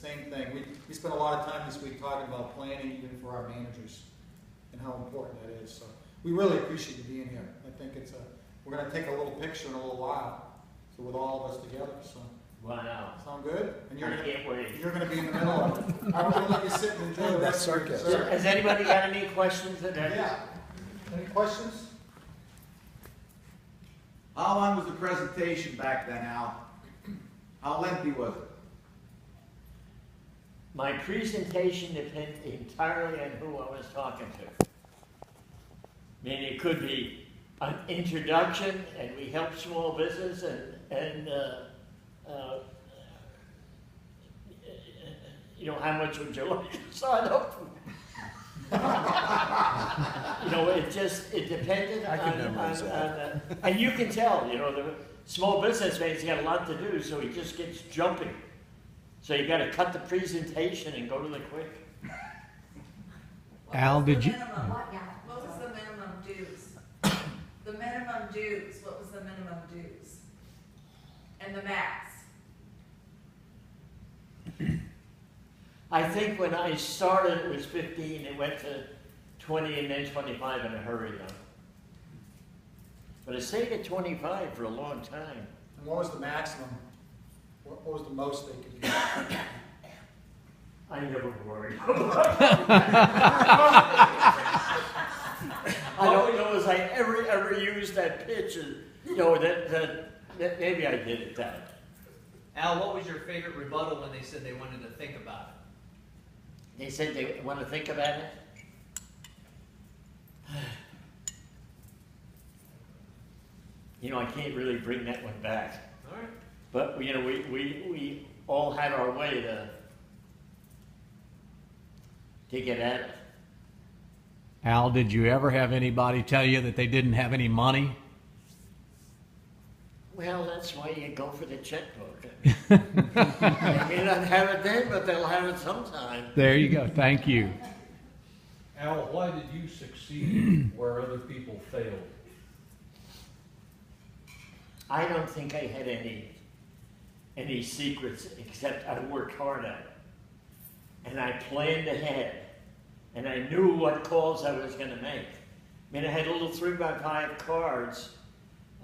same thing. We spent a lot of time this week talking about planning even for our managers and how important that is. So we really appreciate you being here. I think we're going to take a little picture in a little while, so with all of us together. So wow. Sound good? And I can't wait. You're going to be in the middle of it. I'm going to let you sit and enjoy the rest of your dessert. Has anybody got any questions? Yeah. Any questions? How long was the presentation back then, Al? How lengthy was it? My presentation depends entirely on who I was talking to. I mean, it could be an introduction, and we help small business, and you know, how much would you like to sign up for? You know, it depended on and you can tell, you know, the small businessman, he's got a lot to do, so he just gets jumping. So you got to cut the presentation and go to the quick. Al, did you? What was the minimum dues? The minimum dues, what was the minimum dues? And the max? I think when I started, it was 15, it went to 20 and then 25 in a hurry now. But I stayed at 25 for a long time. And what was the maximum? What was the most they could get? I never worried. I don't know if I ever used that pitch, you know, that maybe I did it that. Al, what was your favorite rebuttal when they said they wanted to think about it? They said they want to think about it? You know, I can't really bring that one back. All right. But, you know, we all had our way to get at it. Al, did you ever have anybody tell you that they didn't have any money? Well, that's why you go for the checkbook. They may not have it then, but they'll have it sometime. There you go. Thank you. Al, why did you succeed where other people failed? I don't think I had any secrets except I worked hard at it. And I planned ahead. And I knew what calls I was going to make. I mean, I had little 3x5 cards.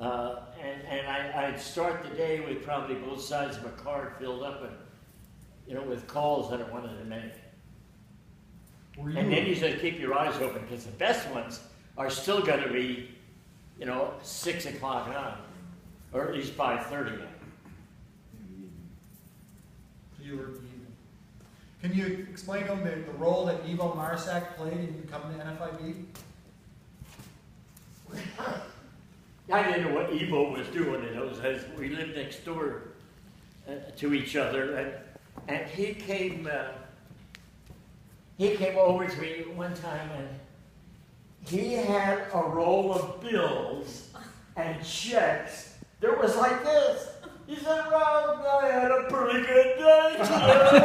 And I'd start the day with probably both sides of a card filled up with, you know, with calls that I wanted to make. And then you said keep your eyes open, because the best ones are still going to be, you know, 6 o'clock on, or at least 5:30 on. You were even. Can you explain to them the role that Ivo Marsak played in coming to NFIB? I didn't know what Ivo was doing in those days. We lived next door to each other, and he came over to me one time, and he had a roll of bills and checks that was like this. He said, "Well, I had a pretty good day today."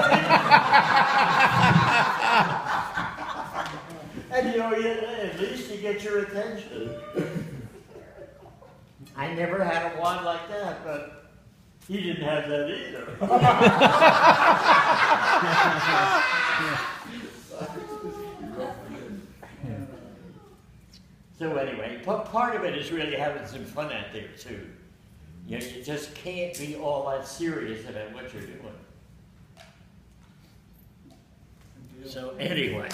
And you know, at least you get your attention. I never had a wand like that, but he didn't have that either. So anyway, part of it is really having some fun out there too. You know, you just can't be all that serious about what you're doing. So anyway.